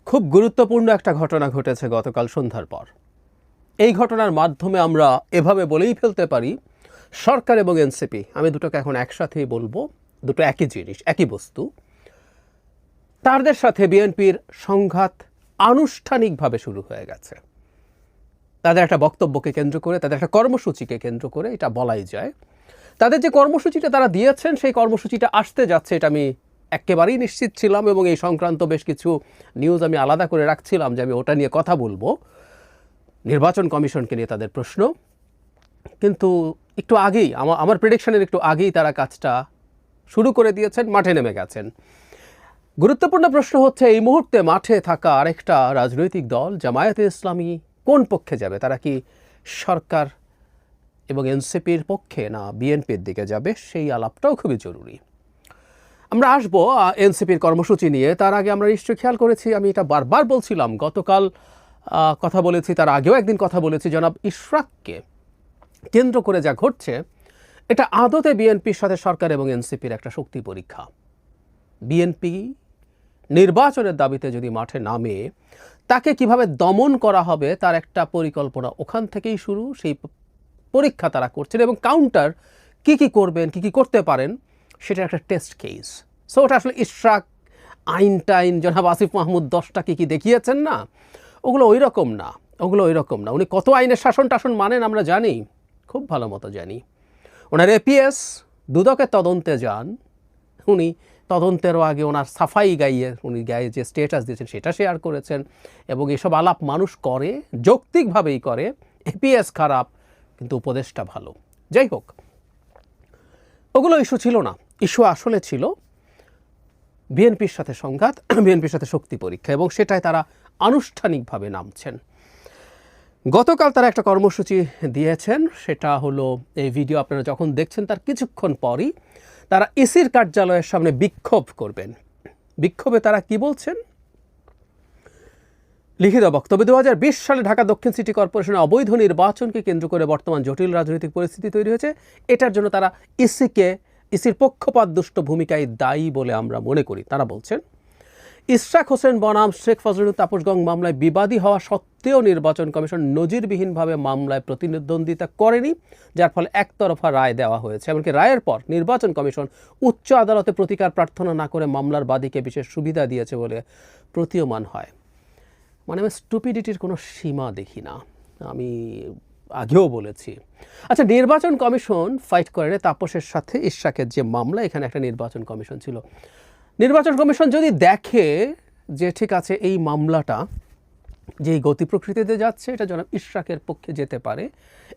খুব গুরুত্বপূর্ণ একটা ঘটনা ঘটেছে গতকাল সন্ধ্যার পর। এই ঘটনার মাধ্যমে আমরা এভাবে বলেই ফেলতে পারি সরকার এবং এনসিপি, আমি দুটোকে এখন একসাথেই বলবো, দুটো একই জিনিস, একই বস্তু। তাদের সাথে বিএনপির সংঘাত আনুষ্ঠানিকভাবে শুরু হয়ে গেছে। তাদের একটা বক্তব্যকে কেন্দ্র করে, তাদের একটা কর্মসূচিকে কেন্দ্র করে, এটা বলাই যায়। তাদের যে কর্মসূচিটা তারা দিয়েছেন, সেই কর্মসূচিটা আসতে যাচ্ছে, এটা আমি একেবারেই নিশ্চিত ছিলাম, এবং এই সংক্রান্ত বেশ কিছু নিউজ আমি আলাদা করে রাখছিলাম যে আমি ওটা নিয়ে কথা বলবো। নির্বাচন কমিশনকে নিয়ে তাদের প্রশ্ন, কিন্তু একটু আগেই আমার প্রেডিকশনের একটু আগেই তারা কাজটা শুরু করে দিয়েছেন, মাঠে নেমে গেছেন। গুরুত্বপূর্ণ প্রশ্ন হচ্ছে, এই মুহূর্তে মাঠে থাকা আরেকটা রাজনৈতিক দল জামায়াতে ইসলামী কোন পক্ষে যাবে? তারা কি সরকার এবং এনসিপির পক্ষে, না বিএনপির দিকে যাবে? সেই আলাপটাও খুবই জরুরি। আমরা আসবো এনসিপির কর্মসূচি নিয়ে। তার আগে আমরা নিশ্চয়ই খেয়াল করেছি, আমি এটা বারবার বলছিলাম, গতকাল কথা বলেছি, তার আগেও একদিন কথা বলেছি, জনাব ইশরাককে কেন্দ্র করে যা ঘটছে, এটা আদতে বিএনপির সাথে সরকার এবং এনসিপির একটা শক্তি পরীক্ষা। বিএনপি নির্বাচনের দাবিতে যদি মাঠে নামে, তাকে কিভাবে দমন করা হবে তার একটা পরিকল্পনা ওখান থেকেই শুরু। সেই পরীক্ষা তারা করছেন, এবং কাউন্টার কি কি করবেন, কি কি করতে পারেন, সেটা একটা টেস্ট কেস। সো ওটা আসলে ইশরাক, আইনটাইন, জনাব আসিফ মাহমুদ 10টা কি কি দেখিয়েছেন না, ওগুলো ওই রকম না, ওগুলো ওই রকম না। উনি কত আইনের শাসন টাসন মানেন আমরা জানি, খুব ভালো মতো জানি। ওনার এপিএস দুদকে তদন্তে যান, উনি তদন্তেরও আগে ওনার সাফাই গাইয়ে, উনি গায়ে যে স্টেটাস দিয়েছেন সেটা শেয়ার করেছেন, এবং এসব আলাপ মানুষ করে, যৌক্তিকভাবেই করে। এপিএস খারাপ কিন্তু উপদেশটা ভালো। যাই হোক, ওগুলো ইস্যু ছিল না। ইস্যু আসলে ছিল বিএনপির সাথে সংঘাত, বিএনপির সাথে শক্তি পরীক্ষা, এবং সেটাই তারা আনুষ্ঠানিকভাবে নামছেন। গতকাল তারা একটা কর্মসূচি দিয়েছেন, সেটা হলো এই ভিডিও আপনারা যখন দেখছেন তার কিছুক্ষণ পরই তারা ইসির কার্যালয়ের সামনে বিক্ষোভ করবেন। বিক্ষোভে তারা কি বলছেন? লিখিত বক্তব্য, 2020 সালে ঢাকা দক্ষিণ সিটি কর্পোরেশনের অবৈধ নির্বাচনকে কেন্দ্র করে বর্তমান জটিল রাজনৈতিক পরিস্থিতি তৈরি হয়েছে। এটার জন্য তারা ইসির পক্ষপাতদুষ্ট ভূমিকায় দায়ী বলে আমরা মনে করি। তারা বলছেন, ইশরাক হোসেন বনাম শেখ ফজলুল তাপস গং মামলায় বিবাদী হওয়া সত্ত্বেও নির্বাচন কমিশন নজিরবিহীনভাবে মামলায় প্রতিদ্বন্দ্বিতা করেনি, যার ফলে একতরফা রায় দেওয়া হয়েছে। এমনকি রায়ের পর নির্বাচন কমিশন উচ্চ আদালতে প্রতিকার প্রার্থনা না করে মামলার বাদীকে বিশেষ সুবিধা দিয়েছে বলে প্রতীয়মান হয়। মানে আমি স্টুপিডিটির কোনো সীমা দেখি না, আমি আগেও বলেছি। আচ্ছা, নির্বাচন কমিশন ফাইট করে তাপসের সাথে ইশরাকের যে মামলা, এখানে একটা নির্বাচন কমিশন ছিল। নির্বাচন কমিশন যদি দেখে যে ঠিক আছে, এই মামলাটা যেই গতি প্রকৃতিতে যাচ্ছে, এটা জনাব ইশরাকের পক্ষে যেতে পারে,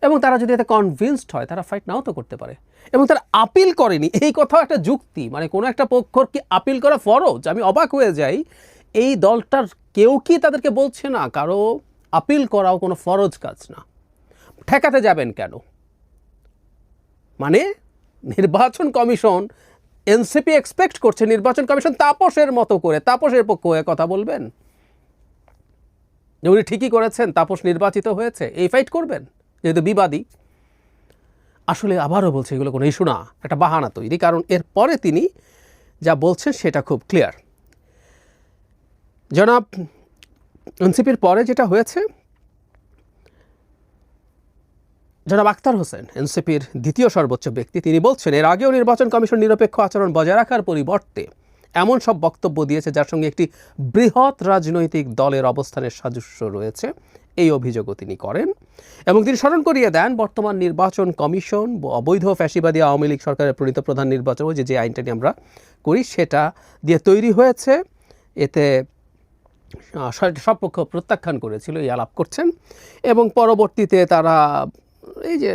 এবং তারা যদি এতে কনভিন্সড হয়, তারা ফাইট নাও তো করতে পারে। এবং তারা আপিল করেনি, এই কথাও একটা যুক্তি। মানে কোনো একটা পক্ষর কি আপিল করা ফরজ? আমি অবাক হয়ে যাই, এই দলটার কেউ কি তাদেরকে বলছে না কারো আপিল করাও কোনো ফরজ কাজ না? ঠেকাতে যাবেন কেন? মানে নির্বাচন কমিশন, এনসিপি এক্সপেক্ট করছে নির্বাচন কমিশন তাপসের মতো করে, তাপসের পক্ষ হয়ে কথা বলবেন, যে উনি ঠিকই করেছেন, তাপস নির্বাচিত হয়েছে, এই ফাইট করবেন যেহেতু বিবাদী। আসলে আবারও বলছে, এগুলো কোনো ইস্যু না, একটা বাহানা তৈরি। কারণ এরপরে তিনি যা বলছেন সেটা খুব ক্লিয়ার। জনাব এনসিপির পরে যেটা হয়েছে, জনাব আখতার হোসেন, এনসিপির দ্বিতীয় সর্বোচ্চ ব্যক্তি, তিনি বলছেন, এর আগেও নির্বাচন কমিশন নিরপেক্ষ আচরণ বজায় রাখার পরিবর্তে এমন সব বক্তব্য দিয়েছে যার সঙ্গে একটি বৃহৎ রাজনৈতিক দলের অবস্থানের সাদৃশ্য রয়েছে, এই অভিযোগও তিনি করেন। এবং তিনি স্মরণ করিয়ে দেন, বর্তমান নির্বাচন কমিশন অবৈধ ফ্যাসিবাদী আওয়ামী লীগ সরকারের প্রণীত প্রধান নির্বাচন, যে আইনটা নিয়ে আমরা করি, সেটা দিয়ে তৈরি হয়েছে। এতে সব পক্ষ প্রত্যাখ্যান করেছিল, এই আলাপ করছেন। এবং পরবর্তীতে তারা এই যে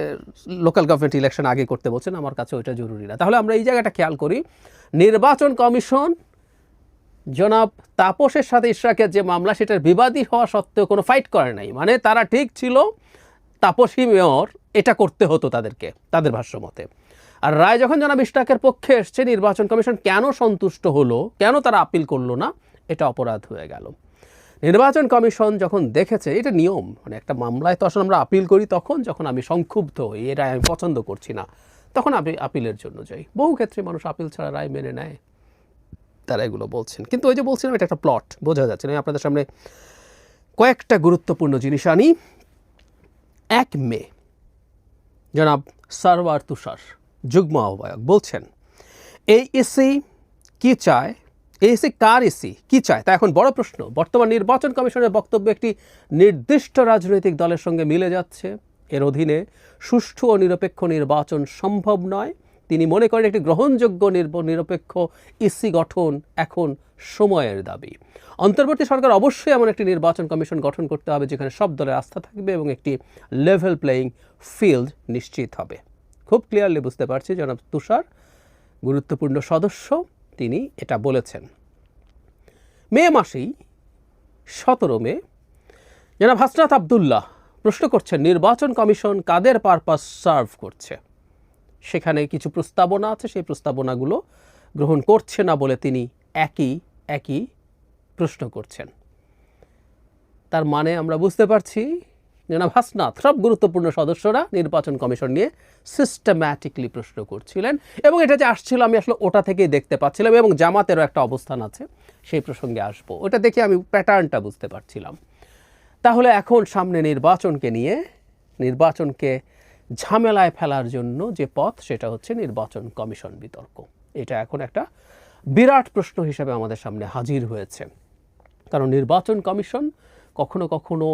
লোকাল গভর্নমেন্ট ইলেকশন আগে করতে বলছেন, আমার কাছে ওইটা জরুরি না। তাহলে আমরা এই জায়গাটা খেয়াল করি, নির্বাচন কমিশন জনাব তাপসের সাথে ইশরাকের যে মামলা, সেটার বিবাদী হওয়া সত্ত্বেও কোনো ফাইট করে নাই। মানে তারা ঠিক ছিল, তাপসী মেয়র, এটা করতে হতো তাদেরকে, তাদের ভাষ্য মতে। আর রায় যখন জনাব ইশরাকের পক্ষে এসছে, নির্বাচন কমিশন কেন সন্তুষ্ট হলো, কেন তারা আপিল করলো না, এটা অপরাধ হয়ে গেল। নির্বাচন কমিশন যখন দেখেছে, এটা নিয়ম, মানে একটা মামলায় তো আসলে আমরা আপিল করি তখন যখন আমি সংক্ষুব্ধ হই, এই রায় আমি পছন্দ করছি না, তখন আমি আপিলের জন্য যাই। বহু ক্ষেত্রে মানুষ আপিল ছাড়া রায় মেনে নেয়। তারা এগুলো বলছেন। কিন্তু ওই যে বলছিলাম এটা একটা প্লট, বোঝা যাচ্ছে না। আপনাদের সামনে কয়েকটা গুরুত্বপূর্ণ জিনিস আনি। 1 মে জনাব সারওয়ার তুষার যুগ্ম আহ্বায়ক বলছেন এই ইসি কি চায়, এই ইসি কার ইসি কি চায় তা এখন বড় প্রশ্ন। বর্তমান নির্বাচন কমিশনের বক্তব্য একটি নির্দিষ্ট রাজনৈতিক দলের সঙ্গে মিলে যাচ্ছে, এর অধীনে সুষ্ঠু ও নিরপেক্ষ নির্বাচন সম্ভব নয়। তিনি মনে করেন একটি গ্রহণযোগ্য নিরপেক্ষ ইসি গঠন এখন সময়ের দাবি। অন্তর্বর্তী সরকার অবশ্যই এমন একটি নির্বাচন কমিশন গঠন করতে হবে যেখানে সব দলের আস্থা থাকবে এবং একটি লেভেল প্লেয়িং ফিল্ড নিশ্চিত হবে। খুব ক্লিয়ারলি বুঝতে পারছি জনাব তুষার গুরুত্বপূর্ণ সদস্য, তিনি এটা বলেছেন। মে মাসেই 17 মে জনাব হাসনাত আবদুল্লাহ প্রশ্ন করছেন নির্বাচন কমিশন কাদের পারপাস সার্ভ করছে। সেখানে কিছু প্রস্তাবনা আছে, সেই প্রস্তাবনাগুলো গ্রহণ করছে না বলে তিনি একই প্রশ্ন করছেন। তার মানে আমরা বুঝতে পারছি জনাব হাসনাত সব গুরুত্বপূর্ণ সদস্যরা নির্বাচন কমিশন নিয়ে সিস্টেম্যাটিকলি প্রশ্ন করছিলেন এবং এটা যে আসছিল আমি আসলে ওটা থেকেই দেখতে পাচ্ছিলাম এবং জামাতেরও একটা অবস্থান আছে, সেই প্রসঙ্গে আসবো। ওটা দেখে আমি প্যাটার্নটা বুঝতে পারছিলাম। তাহলে এখন সামনে নির্বাচনকে নিয়ে নির্বাচনকে ঝামেলায় ফেলার জন্য যে পথ সেটা হচ্ছে নির্বাচন কমিশন বিতর্ক। এটা এখন একটা বিরাট প্রশ্ন হিসেবে আমাদের সামনে হাজির হয়েছে। কারণ নির্বাচন কমিশন কখনো কখনো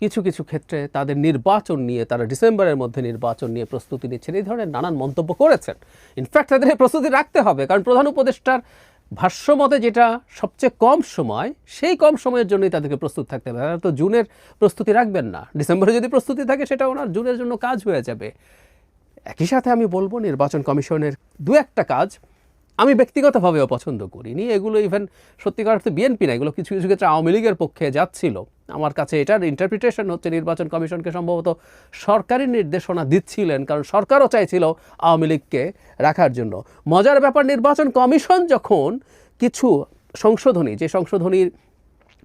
কিছু কিছু ক্ষেত্রে তাদের নির্বাচন নিয়ে, তারা ডিসেম্বরের মধ্যে নির্বাচন নিয়ে প্রস্তুতি নিচ্ছেন, এই ধরনের নানান মন্তব্য করেছেন। ইনফ্যাক্ট তাদের এই প্রস্তুতি রাখতে হবে, কারণ প্রধান উপদেষ্টার ভাষ্যমতে যেটা সবচেয়ে কম সময়, সেই কম সময়ের জন্যই তাদেরকে প্রস্তুত থাকতে হবে। তারা তো জুনের প্রস্তুতি রাখবেন না, ডিসেম্বরে যদি প্রস্তুতি থাকে সেটা ওনার জুনের জন্য কাজ হয়ে যাবে। একই সাথে আমি বলবো নির্বাচন কমিশনের দু একটা কাজ আমি ব্যক্তিগতভাবেও পছন্দ করিনি। এগুলো ইভেন সত্যিকার অর্থে বিএনপি না, এগুলো কিছু কিছু ক্ষেত্রে আওয়ামী লীগের পক্ষে যাচ্ছিল। আমার কাছে এটার ইন্টারপ্রিটেশন হচ্ছে নির্বাচন কমিশনকে সম্ভবত সরকারি নির্দেশনা দিচ্ছিলেন, কারণ সরকারও চাইছিল আওয়ামী লীগকে রাখার জন্য। মজার ব্যাপার, নির্বাচন কমিশন যখন কিছু সংশোধনী, যে সংশোধনীর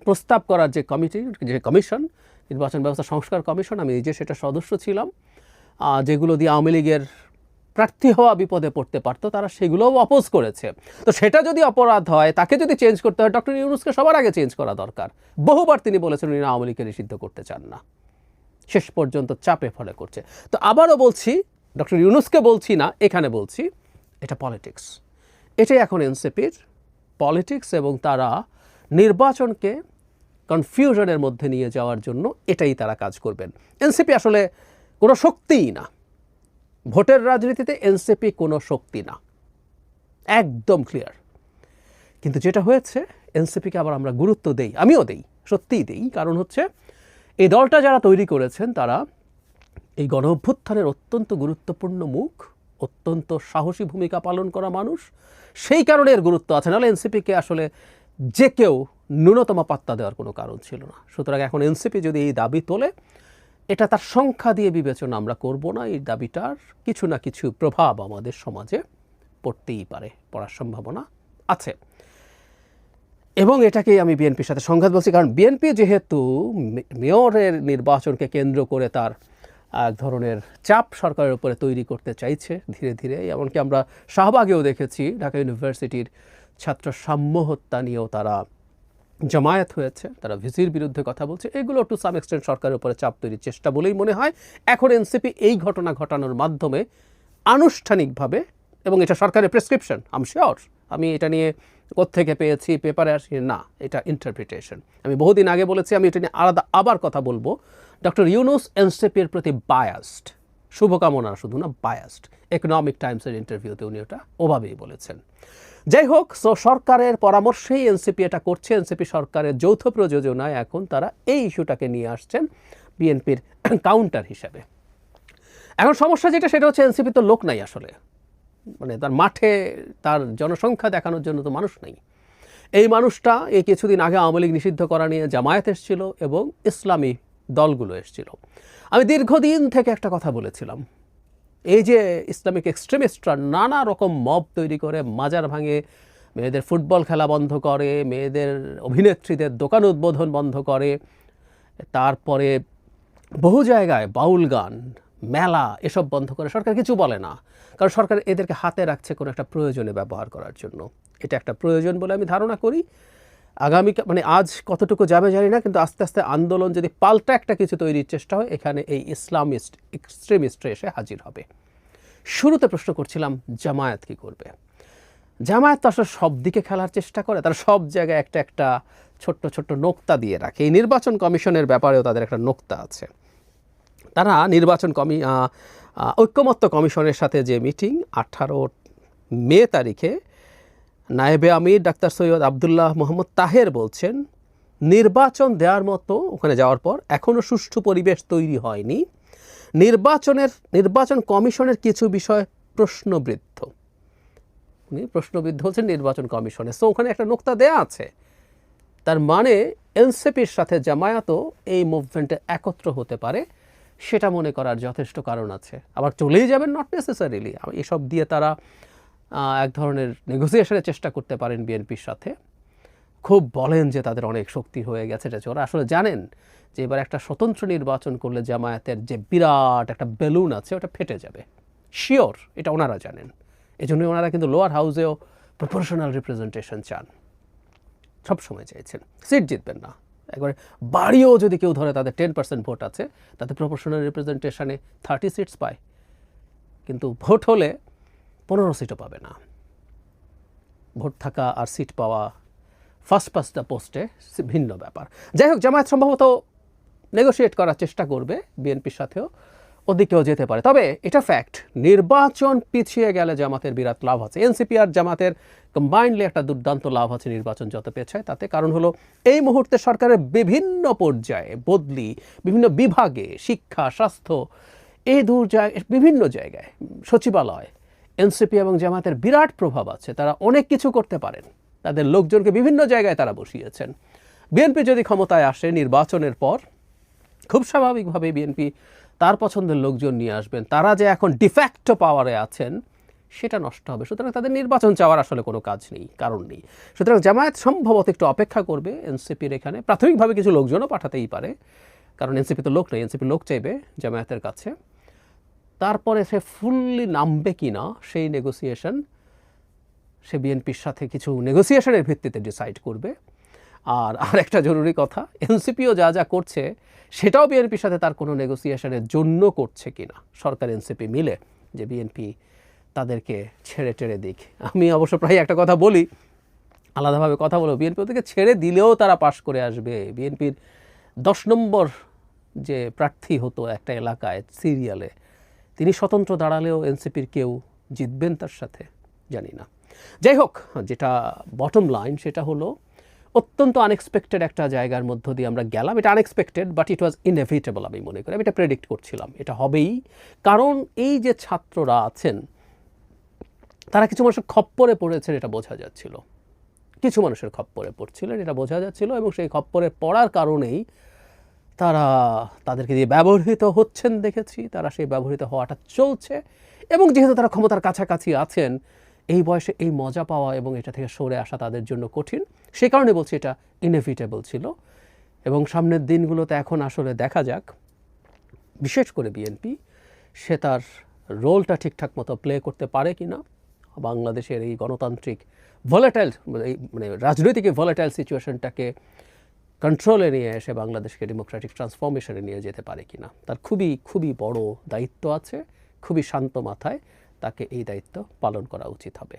প্রস্তাব করার যে কমিশন, নির্বাচন ব্যবস্থা সংস্কার কমিশন, আমি নিজে সেটা সদস্য ছিলাম, যেগুলো দিয়ে আওয়ামী লীগের প্রার্থী হওয়া বিপদে পড়তে পারতো, তারা সেগুলোও অপোজ করেছে। তো সেটা যদি অপরাধ হয়, তাকে যদি চেঞ্জ করতে হয়, ডক্টর ইউনূসকে সবার আগে চেঞ্জ করা দরকার। বহুবার তিনি বলেছেন উনি আওয়ামী লীগকে নিষিদ্ধ করতে চান না, শেষ পর্যন্ত চাপে ফলে করছে। তো আবারও বলছি, ডক্টর ইউনূসকে বলছি না, এখানে বলছি এটা পলিটিক্স। এটাই এখন এনসিপির পলিটিক্স এবং তারা নির্বাচনকে কনফিউশনের মধ্যে নিয়ে যাওয়ার জন্য এটাই তারা কাজ করবেন। এনসিপি আসলে কোনো শক্তিই না, ভোটের রাজনীতিতে এনসিপি কোনো শক্তি না, একদম ক্লিয়ার। কিন্তু যেটা হয়েছে, এনসিপিকে আবার আমরা গুরুত্ব দেই, আমিও দেই, সত্যিই দেই। কারণ হচ্ছে এই দলটা যারা তৈরি করেছেন তারা এই গণ অভ্যুত্থানের অত্যন্ত গুরুত্বপূর্ণ মুখ, অত্যন্ত সাহসী ভূমিকা পালন করা মানুষ, সেই কারণে এর গুরুত্ব আছে। নাহলে এনসিপিকে আসলে যে কেউ ন্যূনতম পাত্তা দেওয়ার কোনো কারণ ছিল না। সুতরাং এখন এনসিপি যদি এই দাবি তোলে, এটা তার সংখ্যা দিয়ে বিবেচনা আমরা করব না, এই দাবিটার কিছু না কিছু প্রভাব আমাদের সমাজে পড়তেই পারে, পড়ার সম্ভাবনা আছে। এবং এটাকেই আমি বিএনপির সাথে সংঘাত বলছি, কারণ বিএনপি যেহেতু মেয়রের নির্বাচনকে কেন্দ্র করে তার এক ধরনের চাপ সরকারের উপরে তৈরি করতে চাইছে ধীরে ধীরে। এমনকি আমরা শাহবাগেও দেখেছি ঢাকা ইউনিভার্সিটির ছাত্র সাম্য হত্যা নিয়েও তারা জামায়াত হয়েছে, তারা ভিসির বিরুদ্ধে কথা বলছে। এগুলো টু সাম এক্সটেন্ট সরকারের উপরে চাপ তৈরির চেষ্টা বলেই মনে হয়। এখন এনসিপি এই ঘটনা ঘটানোর মাধ্যমে আনুষ্ঠানিকভাবে, এবং এটা সরকারের প্রেসক্রিপশন, আমি এটা নিয়ে কোত্থেকে পেয়েছি, পেপারে আসি না, এটা ইন্টারপ্রিটেশন। আমি বহুদিন আগে বলেছি, আমি এটা নিয়ে আলাদা আবার কথা বলবো। ডক্টর ইউনূস এনসিপির প্রতি বায়াসড, শুভকামনা শুধু না, বায়াসড। ইকোনমিক টাইমসের ইন্টারভিউতে উনি ওটা ওভাবেই বলেছেন। যাই হোক, সো সরকারের পরামর্শেই এনসিপি এটা করছে। এনসিপি সরকারের যৌথ প্রযোজনায় এখন তারা এই ইস্যুটাকে নিয়ে আসছেন বিএনপির কাউন্টার হিসাবে। এখন সমস্যা যেটা, সেটা হচ্ছে এনসিপি তো লোক নাই আসলে, মানে তার মাঠে তার জনসংখ্যা দেখানোর জন্য তো মানুষ নেই। এই মানুষটা এই কিছুদিন আগে আওয়ামী লীগ নিষিদ্ধ করা নিয়ে জামায়াত এসেছিল এবং ইসলামী দলগুলো এসেছিল। আমি দীর্ঘদিন থেকে একটা কথা বলেছিলাম, এই যে ইসলামিক এক্সট্রিমিস্টরা নানা রকম মব তৈরি করে, মাজার ভাঙে, মেয়েদের ফুটবল খেলা বন্ধ করে, মেয়েদের অভিনেত্রীদের দোকান উদ্বোধন বন্ধ করে, তারপরে বহু জায়গায় বাউল গান, মেলা এসব বন্ধ করে, সরকার কিছু বলে না। কারণ সরকার এদেরকে হাতে রাখছে কোনো একটা প্রয়োজনে ব্যবহার করার জন্য। এটা একটা প্রয়োজন বলে আমি ধারণা করি। আগামী মানে আজ কতটুকু যাবে জানি না, কিন্তু আস্তে আস্তে আন্দোলন যদি পাল্টা একটা কিছু তৈরির চেষ্টা হয়, এখানে এই ইসলামিস্ট এক্সট্রিমিস্টরা এসে হাজির হবে। শুরুতে প্রশ্ন করছিলাম জামায়াত কী করবে। জামায়াত তো আসলে সব দিকে খেলার চেষ্টা করে, তারা সব জায়গায় একটা একটা ছোট্ট ছোট্ট নোক্তা দিয়ে রাখে। এই নির্বাচন কমিশনের ব্যাপারেও তাদের একটা নোক্তা আছে। তারা নির্বাচন ঐক্যমত্য কমিশনের সাথে যে মিটিং 18 মে তারিখে নায়েবে আমির ডাক্তার সৈয়দ আবদুল্লাহ মোহাম্মদ তাহের বলছেন, নির্বাচন দেওয়ার মতো ওখানে যাওয়ার পর এখনও সুষ্ঠু পরিবেশ তৈরি হয়নি, নির্বাচন কমিশনের কিছু বিষয় প্রশ্নবিদ্ধ। উনি প্রশ্নবিদ্ধ হচ্ছেন নির্বাচন কমিশনে। সো ওখানে একটা নোক্তা দেয়া আছে, তার মানে এনসিপির সাথে জামায়াতও এই মুভমেন্টে একত্র হতে পারে, সেটা মনে করার যথেষ্ট কারণ আছে। আবার চলেই যাবেন নট নেসেসারিলি, এসব দিয়ে তারা এক ধরনের নেগোসিয়েশনের চেষ্টা করতে পারেন বিএনপির সাথে। খুব বলেন যে তাদের অনেক শক্তি হয়ে গেছে, এটা ওরা আসলে জানেন যে এবার একটা স্বতন্ত্র নির্বাচন করলে জামায়াতের যে বিরাট একটা বেলুন আছে ওটা ফেটে যাবে, শিওর, এটা ওনারা জানেন। এই জন্যই ওনারা কিন্তু লোয়ার হাউসেও প্রপোর্শনাল রিপ্রেজেন্টেশন চান, সবসময় চাইছেন। সিট জিতবেন না, একবারে বাড়িও যদি কেউ ধরে তাদের 10% ভোট আছে, তাতে প্রপোর্শনাল রিপ্রেজেন্টেশনে 30 সিটস পায়, কিন্তু ভোট হলে 15 সিটও পাবে না। ভোট থাকা আর সিট পাওয়া ফার্স্ট দ্য পোস্টে ভিন্ন ব্যাপার। যাই হোক, জামায়াত সম্ভবত নেগোশিয়েট করার চেষ্টা করবে বিএনপির সাথেও, ওদিকেও যেতে পারে। তবে এটা ফ্যাক্ট, নির্বাচন পিছিয়ে গেলে জামাতের বিরাট লাভ আছে। এনসিপি আর জামাতের কম্বাইন্ডলি একটা দুর্দান্ত লাভ আছে নির্বাচন যত পেছায় তাতে। কারণ হলো এই মুহূর্তে সরকারের বিভিন্ন পর্যায়ে বদলি, বিভিন্ন বিভাগে, শিক্ষা, স্বাস্থ্য, এই বিভিন্ন জায়গায়, সচিবালয়, এনসিপি এবং জামাতের বিরাট প্রভাব আছে। তারা অনেক কিছু করতে পারেন, তাদের লোকজনকে বিভিন্ন জায়গায় তারা বসিয়েছেন। বিএনপি যদি ক্ষমতায় আসে নির্বাচনের পর, খুব স্বাভাবিকভাবে বিএনপি তার পছন্দের লোকজন নিয়ে আসবেন। তারা যে এখন ডিফ্যাক্টো পাওয়ারে আছেন সেটা নষ্ট হবে। সুতরাং তাদের নির্বাচন চাওয়ার আসলে কোনো কাজ নেই, কারণ নেই। সুতরাং জামায়াত সম্ভবত একটু অপেক্ষা করবে। এনসিপির এখানে প্রাথমিকভাবে কিছু লোকজনও পাঠাতেই পারে, কারণ এনসিপি তো লোক নেই, এনসিপি লোক চাইবে জামায়াতের কাছে। তারপরে সে ফুললি নামবে কি না সেই নেগোসিয়েশন সে বিএনপির সাথে কিছু নেগোসিয়েশনের ভিত্তিতে ডিসাইড করবে। আর একটা জরুরি কথা, এনসিপিও যা যা করছে সেটাও বিএনপির সাথে তার কোনো নেগোসিয়েশনের জন্য করছে কিনা, সরকার এনসিপি মিলে, যে বিএনপি তাদেরকে ছেড়ে টেড়ে দিক। আমি অবশ্য প্রায় একটা কথা বলি, আলাদাভাবে কথা বলবো, বিএনপি ওদেরকে ছেড়ে দিলেও তারা পাশ করে আসবে। বিএনপির 10 নম্বর যে প্রার্থী হতো একটা এলাকায় সিরিয়ালে, তিনি স্বতন্ত্র দাঁড়ালেও এনসিপির কেউ জিতবেন তার সাথে, জানি না। যাই হোক, যেটা বটম লাইন সেটা হলো অত্যন্ত আনএক্সপেক্টেড একটা জায়গার মধ্য দিয়ে আমরা গেলাম। এটা unexpected, but it was inevitable. আমি মনে করি, আমি এটা প্রেডিক্ট করছিলাম, এটা হবেই। কারণ এই যে ছাত্ররা আছেন তারা কিছু মানুষের খপ্পরে পড়েছেন, এটা বোঝা যাচ্ছিল। কিছু মানুষের খপ্পরে পড়ছিলেন, এটা বোঝা যাচ্ছিল, এবং সেই খপ্পরে পড়ার কারণেই তারা তাদেরকে দিয়ে ব্যবহৃত হচ্ছেন দেখেছি। তারা সেই ব্যবহৃত হওয়াটা চলছে, এবং যেহেতু তারা ক্ষমতার কাছাকাছি আছেন, এই বয়সে এই মজা পাওয়া এবং এটা থেকে সরে আসা তাদের জন্য কঠিন। সেই কারণে বলছি এটা ইনএভিটেবল ছিল। এবং সামনের দিনগুলোতে এখন আসলে দেখা যাক, বিশেষ করে বিএনপি সে তার রোলটা ঠিকঠাক মতো প্লে করতে পারে কিনা। বাংলাদেশের এই গণতান্ত্রিক ভলাটাইল, মানে রাজনৈতিক ভলাটাইল সিচুয়েশনটাকে কন্ট্রোলে নিয়ে এসে বাংলাদেশকে ডেমোক্রেটিক ট্রান্সফরমেশনে নিয়ে যেতে পারে কিনা, তার খুবই খুবই বড় দায়িত্ব আছে। খুবই শান্ত মাথায় তাকে এই দায়িত্ব পালন করা উচিত হবে।